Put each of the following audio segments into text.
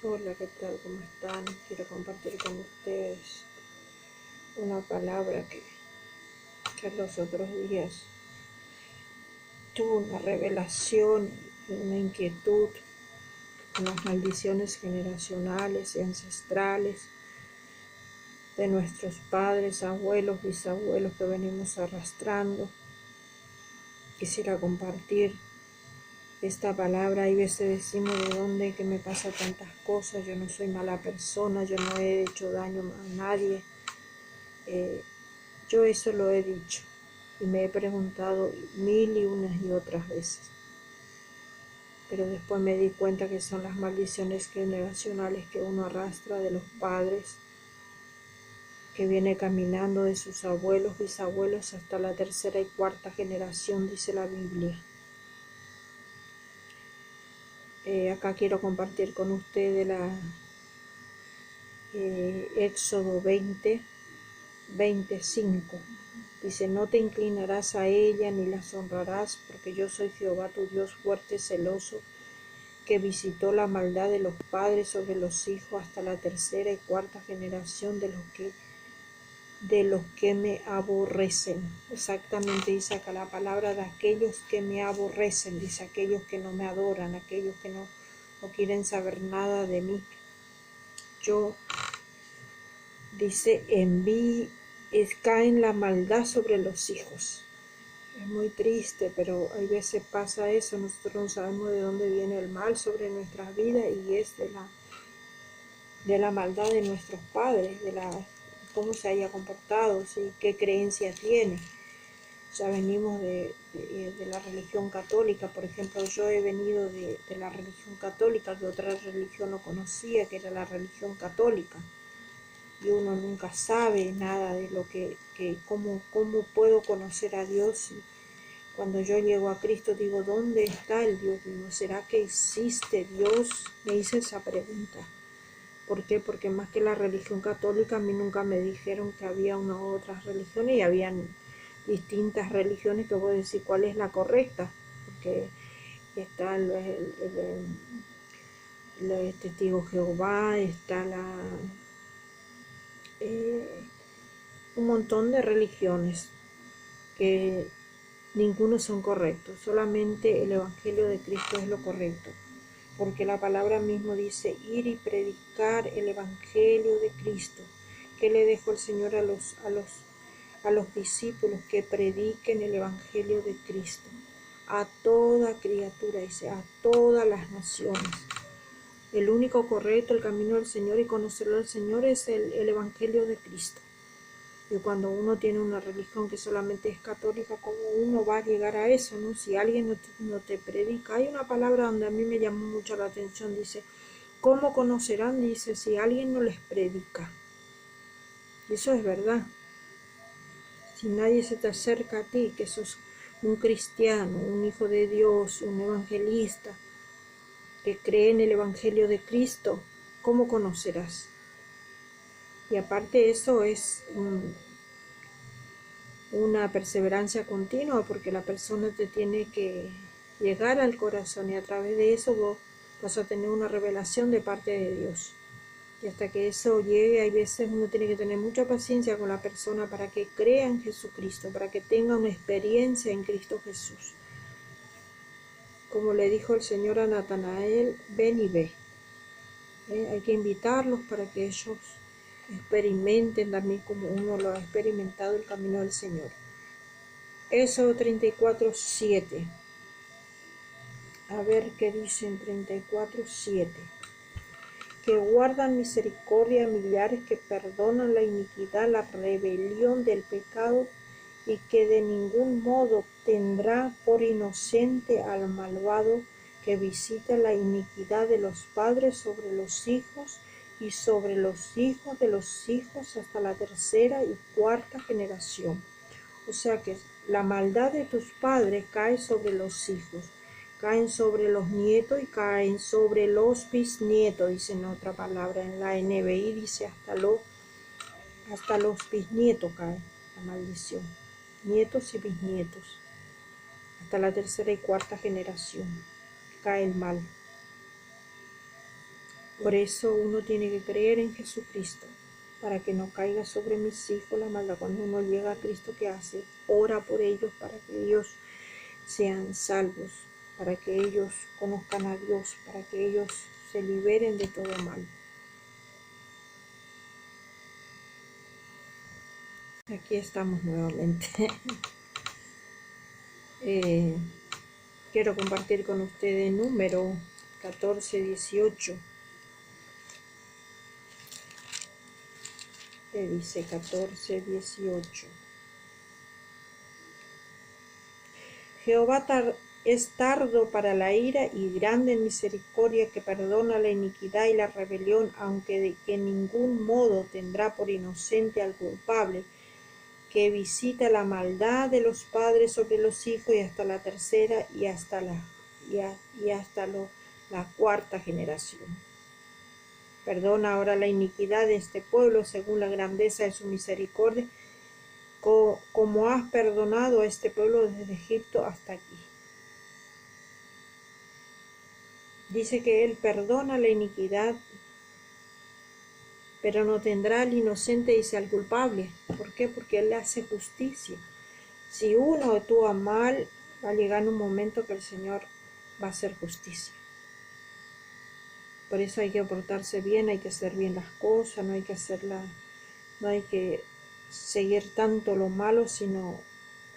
Hola, ¿qué tal? ¿Cómo están? Quiero compartir con ustedes una palabra que los otros días tuve una revelación y una inquietud con las maldiciones generacionales y ancestrales de nuestros padres, abuelos, bisabuelos que venimos arrastrando. Quisiera compartir esta palabra. Hay veces decimos de dónde que me pasa tantas cosas, yo no soy mala persona, yo no he hecho daño a nadie. Yo eso lo he dicho y me he preguntado mil y unas y otras veces, pero después me di cuenta que son las maldiciones generacionales que uno arrastra de los padres, que viene caminando de sus abuelos, bisabuelos hasta la tercera y cuarta generación, dice la Biblia. Acá quiero compartir con ustedes Éxodo 20:25. Dice: no te inclinarás a ella ni las honrarás, porque yo soy Jehová tu Dios fuerte, celoso, que visitó la maldad de los padres sobre los hijos hasta la tercera y cuarta generación de los que me aborrecen. Exactamente dice acá la palabra, de aquellos que me aborrecen, dice aquellos que no me adoran, aquellos que no quieren saber nada de mí. Yo, dice, caen la maldad sobre los hijos. Es muy triste, pero hay veces pasa eso. Nosotros no sabemos de dónde viene el mal sobre nuestras vidas, y es de la maldad de nuestros padres, de cómo se haya comportado, ¿sí? Qué creencia tiene. Ya venimos de la religión católica. Por ejemplo, yo he venido de la religión católica, que otra religión no conocía, que era la religión católica. Y uno nunca sabe nada de lo cómo puedo conocer a Dios. Y cuando yo llego a Cristo digo, ¿dónde está el Dios mío? ¿Será que existe Dios? Me hice esa pregunta. ¿Por qué? Porque más que la religión católica, a mí nunca me dijeron que había una u otras religiones, y habían distintas religiones que voy a decir cuál es la correcta, porque está el testigo de Jehová, está un montón de religiones que ninguno son correctos, solamente el Evangelio de Cristo es lo correcto, porque la palabra mismo dice ir y predicar el Evangelio de Cristo. ¿Qué le dejó el Señor a los discípulos? Que prediquen el Evangelio de Cristo a toda criatura, dice, a todas las naciones. El único correcto, el camino del Señor y conocerlo al Señor es el Evangelio de Cristo. Y cuando uno tiene una religión que solamente es católica, ¿cómo uno va a llegar a eso, no? Si alguien no te predica. Hay una palabra donde a mí me llamó mucho la atención, dice, ¿cómo conocerán? Dice, si alguien no les predica. Y eso es verdad. Si nadie se te acerca a ti, que sos un cristiano, un hijo de Dios, un evangelista, que cree en el Evangelio de Cristo, ¿cómo conocerás? Y aparte eso es una perseverancia continua, porque la persona te tiene que llegar al corazón, y a través de eso vos vas a tener una revelación de parte de Dios. Y hasta que eso llegue, hay veces uno tiene que tener mucha paciencia con la persona para que crea en Jesucristo, para que tenga una experiencia en Cristo Jesús. Como le dijo el Señor a Natanael, ven y ve. Hay que invitarlos para que ellos experimenten también como uno lo ha experimentado el camino del Señor. Éxodo 34:7. A ver qué dice en 34:7. Que guardan misericordia a millares, que perdonan la iniquidad, la rebelión del pecado, y que de ningún modo tendrá por inocente al malvado, que visita la iniquidad de los padres sobre los hijos y sobre los hijos de los hijos hasta la tercera y cuarta generación. O sea que la maldad de tus padres cae sobre los hijos, caen sobre los nietos y caen sobre los bisnietos, dice en otra palabra. En la NBI dice hasta los bisnietos cae la maldición, nietos y bisnietos, hasta la tercera y cuarta generación cae el mal. Por eso uno tiene que creer en Jesucristo, para que no caiga sobre mis hijos la maldad. Cuando uno llega a Cristo, ¿qué hace? Ora por ellos para que ellos sean salvos, para que ellos conozcan a Dios, para que ellos se liberen de todo mal. Aquí estamos nuevamente. Quiero compartir con ustedes número 14:18. Que dice 14:18. Jehová es tardo para la ira y grande en misericordia, que perdona la iniquidad y la rebelión, aunque de que en ningún modo tendrá por inocente al culpable, que visita la maldad de los padres sobre los hijos y hasta la tercera y hasta la cuarta generación. Perdona ahora la iniquidad de este pueblo según la grandeza de su misericordia, como has perdonado a este pueblo desde Egipto hasta aquí. Dice que Él perdona la iniquidad, pero no tendrá al inocente, dice, al culpable. ¿Por qué? Porque Él le hace justicia. Si uno actúa mal, va a llegar un momento que el Señor va a hacer justicia. Por eso hay que portarse bien, hay que hacer bien las cosas, no hay que seguir tanto lo malo, sino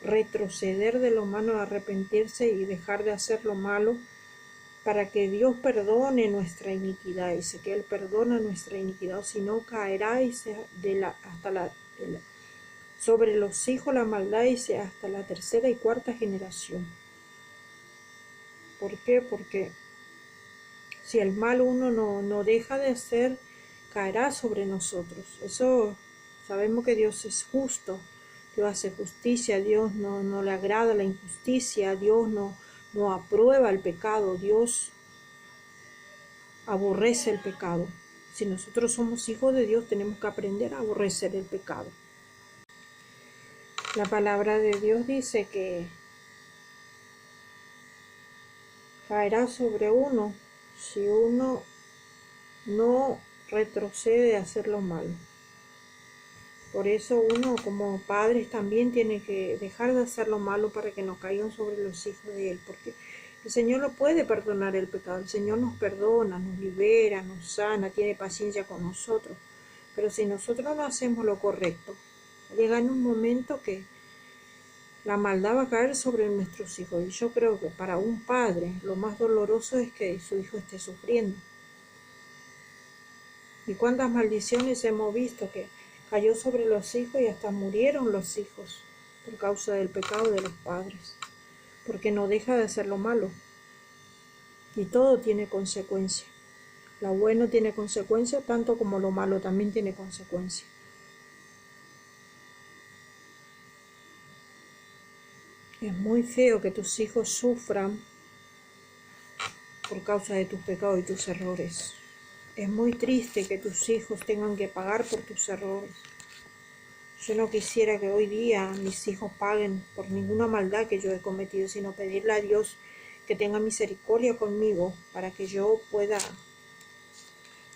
retroceder de lo malo, arrepentirse y dejar de hacer lo malo, para que Dios perdone nuestra iniquidad. Dice que Él perdona nuestra iniquidad, o si no caerá sobre los hijos la maldad, dice, hasta la tercera y cuarta generación. ¿Por qué? Porque si el mal uno no deja de hacer, caerá sobre nosotros. Eso sabemos que Dios es justo, Dios hace justicia, Dios no le agrada la injusticia, Dios no aprueba el pecado, Dios aborrece el pecado. Si nosotros somos hijos de Dios, tenemos que aprender a aborrecer el pecado. La palabra de Dios dice que caerá sobre uno si uno no retrocede a hacer lo malo. Por eso uno como padres también tiene que dejar de hacer lo malo para que no caigan sobre los hijos de Él, porque el Señor no puede perdonar el pecado. El Señor nos perdona, nos libera, nos sana, tiene paciencia con nosotros. Pero si nosotros no hacemos lo correcto, llega en un momento que la maldad va a caer sobre nuestros hijos. Y yo creo que para un padre lo más doloroso es que su hijo esté sufriendo. Y cuántas maldiciones hemos visto que cayó sobre los hijos y hasta murieron los hijos por causa del pecado de los padres, porque no deja de hacer lo malo. Y todo tiene consecuencia. Lo bueno tiene consecuencia, tanto como lo malo también tiene consecuencia. Es muy feo que tus hijos sufran por causa de tus pecados y tus errores. Es muy triste que tus hijos tengan que pagar por tus errores. Yo no quisiera que hoy día mis hijos paguen por ninguna maldad que yo he cometido, sino pedirle a Dios que tenga misericordia conmigo para que yo pueda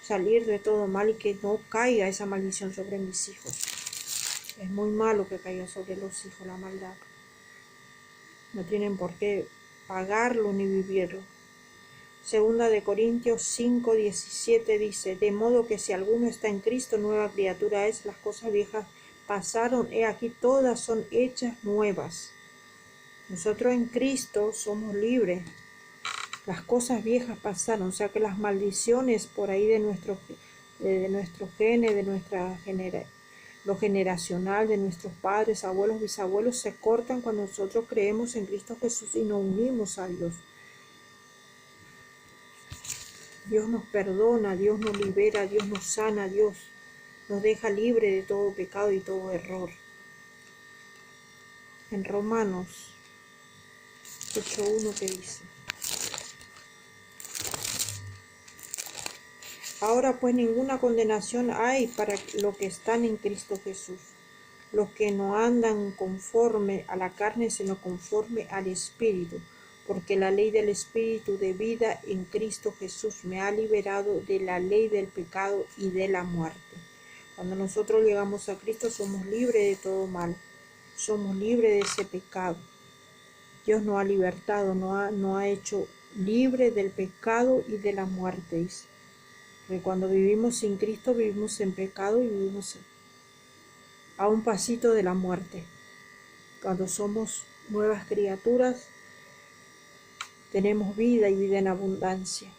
salir de todo mal y que no caiga esa maldición sobre mis hijos. Es muy malo que caiga sobre los hijos la maldad. No tienen por qué pagarlo ni vivirlo. Segunda de Corintios 5:17 dice: de modo que si alguno está en Cristo, nueva criatura es, las cosas viejas pasaron, he aquí todas son hechas nuevas. Nosotros en Cristo somos libres. Las cosas viejas pasaron, o sea que las maldiciones por ahí de nuestros genes, de lo generacional, de nuestros padres, abuelos, bisabuelos, se cortan cuando nosotros creemos en Cristo Jesús y nos unimos a Dios. Dios nos perdona, Dios nos libera, Dios nos sana, Dios nos deja libre de todo pecado y todo error. En Romanos 8:1 que dice: ahora pues ninguna condenación hay para los que están en Cristo Jesús, los que no andan conforme a la carne, sino conforme al Espíritu, porque la ley del Espíritu de vida en Cristo Jesús me ha liberado de la ley del pecado y de la muerte. Cuando nosotros llegamos a Cristo somos libres de todo mal, somos libres de ese pecado. Dios nos ha libertado, nos ha hecho libres del pecado y de la muerte, dice. Porque cuando vivimos sin Cristo vivimos en pecado y vivimos a un pasito de la muerte. Cuando somos nuevas criaturas, tenemos vida y vida en abundancia.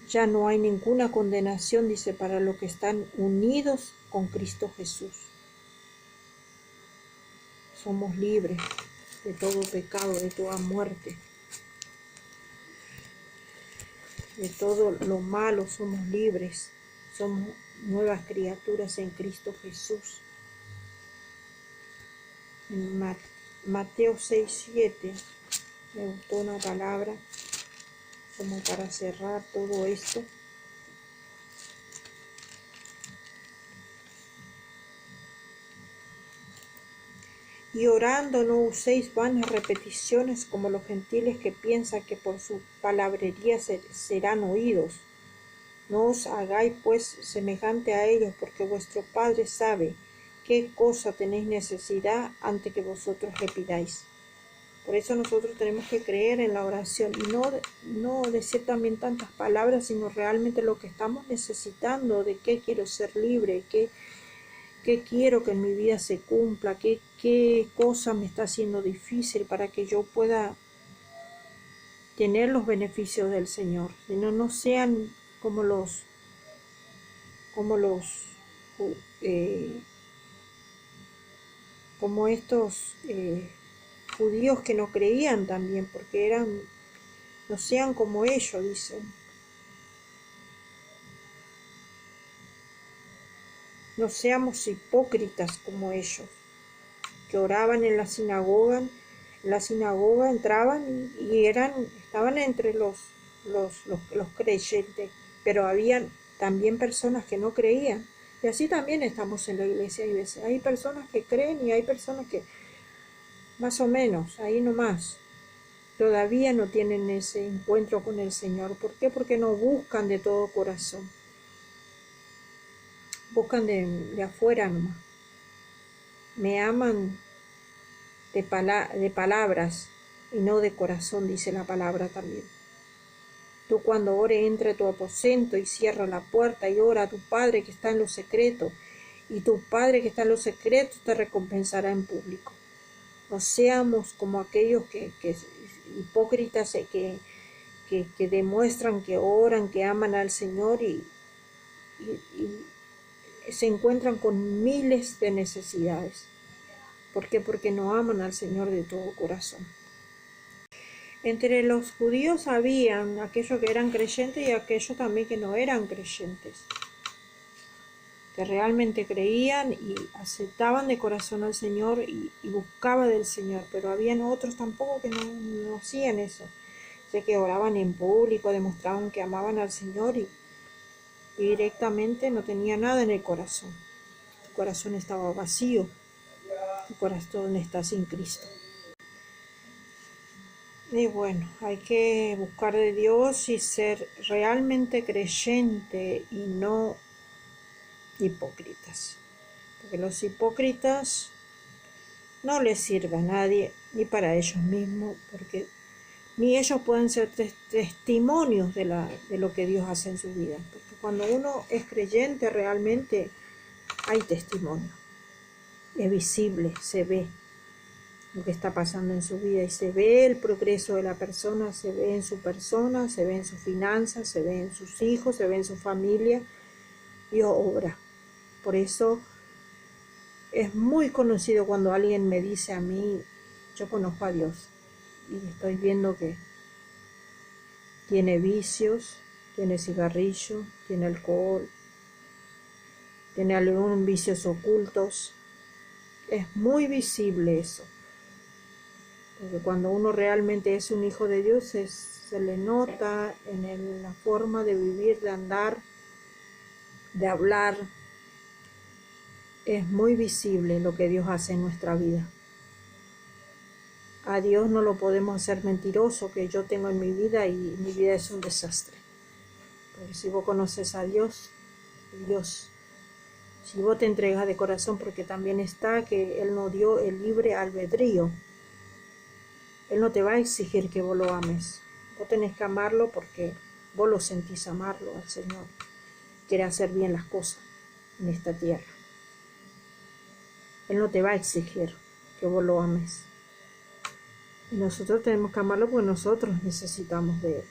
Ya no hay ninguna condenación, dice, para los que están unidos con Cristo Jesús. Somos libres de todo pecado, de toda muerte, de todo lo malo, somos libres. Somos nuevas criaturas en Cristo Jesús. En Mateo 6:7 me gustó una palabra como para cerrar todo esto. Y orando no uséis vanas repeticiones como los gentiles que piensan que por su palabrería serán oídos. No os hagáis pues semejante a ellos, porque vuestro Padre sabe qué cosa tenéis necesidad antes que vosotros le pidáis. Por eso nosotros tenemos que creer en la oración y no decir también tantas palabras, sino realmente lo que estamos necesitando, de qué quiero ser libre, qué quiero que en mi vida se cumpla, qué cosa me está haciendo difícil para que yo pueda tener los beneficios del Señor. Sino no sean como estos judíos que no creían también, porque no sean como ellos, dicen. No seamos hipócritas como ellos, que oraban en la sinagoga entraban y estaban entre los creyentes, pero habían también personas que no creían. Y así también estamos en la iglesia. Hay personas que creen y hay personas que más o menos, ahí nomás, todavía no tienen ese encuentro con el Señor. ¿Por qué? Porque no buscan de todo corazón. Buscan de afuera nomás. Me aman de palabras y no de corazón, dice la palabra también. Tú cuando ores, entra a tu aposento y cierra la puerta y ora a tu Padre que está en lo secreto, y tu Padre que está en lo secreto te recompensará en público. No seamos como aquellos que hipócritas que demuestran que oran, que aman al Señor y se encuentran con miles de necesidades. ¿Por qué? Porque no aman al Señor de todo corazón. Entre los judíos habían aquellos que eran creyentes y aquellos también que no eran creyentes, que realmente creían y aceptaban de corazón al Señor y buscaban del Señor, pero habían otros tampoco que no hacían eso. Sé que oraban en público, demostraban que amaban al Señor y directamente no tenía nada en el corazón. El corazón estaba vacío, el corazón está sin Cristo. Y bueno, hay que buscar de Dios y ser realmente creyente y no hipócritas. Porque los hipócritas no les sirve a nadie, ni para ellos mismos, porque ni ellos pueden ser testimonios de lo que Dios hace en su vida. Porque cuando uno es creyente realmente hay testimonio. Es visible, se ve lo que está pasando en su vida y se ve el progreso de la persona, se ve en su persona, se ve en sus finanzas, se ve en sus hijos, se ve en su familia. Dios obra. Por eso es muy conocido cuando alguien me dice a mí, yo conozco a Dios y estoy viendo que tiene vicios, tiene cigarrillo, tiene alcohol, tiene algunos vicios ocultos. Es muy visible eso. Porque cuando uno realmente es un hijo de Dios, se le nota en la forma de vivir, de andar, de hablar. es muy visible lo que Dios hace en nuestra vida. A Dios no lo podemos hacer mentiroso, que yo tengo en mi vida y mi vida es un desastre. Porque si vos conoces a Dios, si vos te entregas de corazón, porque también está que Él nos dio el libre albedrío. Él no te va a exigir que vos lo ames. Vos tenés que amarlo porque vos lo sentís amarlo al Señor. Quiere hacer bien las cosas en esta tierra. Él no te va a exigir que vos lo ames. Y nosotros tenemos que amarlo porque nosotros necesitamos de Él.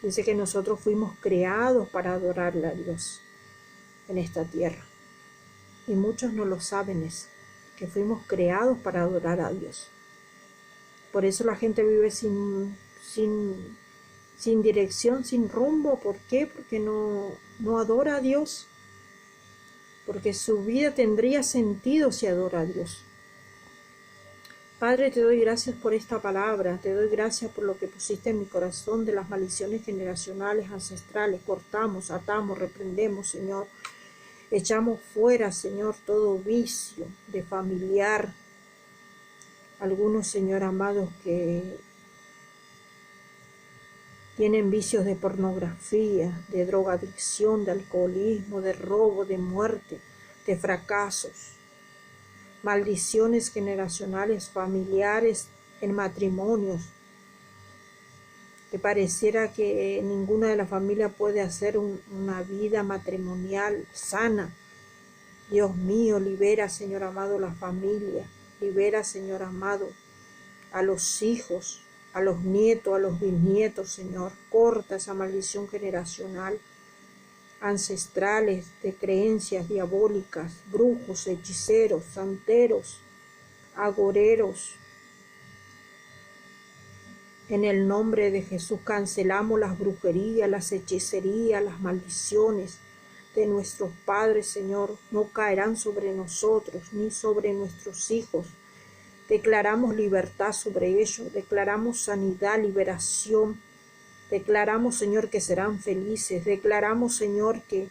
Dice que nosotros fuimos creados para adorarle a Dios en esta tierra. Y muchos no lo saben eso, que fuimos creados para adorar a Dios. Por eso la gente vive sin dirección, sin rumbo. ¿Por qué? Porque no adora a Dios. Porque su vida tendría sentido si adora a Dios. Padre, te doy gracias por esta palabra, te doy gracias por lo que pusiste en mi corazón de las maldiciones generacionales, ancestrales. Cortamos, atamos, reprendemos, Señor. Echamos fuera, Señor, todo vicio de familiar. Algunos, Señor amados, que tienen vicios de pornografía, de drogadicción, de alcoholismo, de robo, de muerte, de fracasos. Maldiciones generacionales, familiares, en matrimonios. Que pareciera que ninguna de la familia puede hacer una vida matrimonial sana. Dios mío, libera, Señor amado, la familia. Libera, Señor amado, a los hijos, a los nietos, a los bisnietos, Señor. Corta esa maldición generacional, ancestrales, de creencias diabólicas, brujos, hechiceros, santeros, agoreros. En el nombre de Jesús cancelamos las brujerías, las hechicerías, las maldiciones de nuestros padres, Señor. No caerán sobre nosotros ni sobre nuestros hijos. Declaramos libertad sobre ellos, declaramos sanidad, liberación. Declaramos, Señor, que serán felices. Declaramos, Señor, que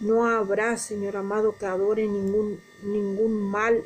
no habrá, Señor amado, que adore ningún mal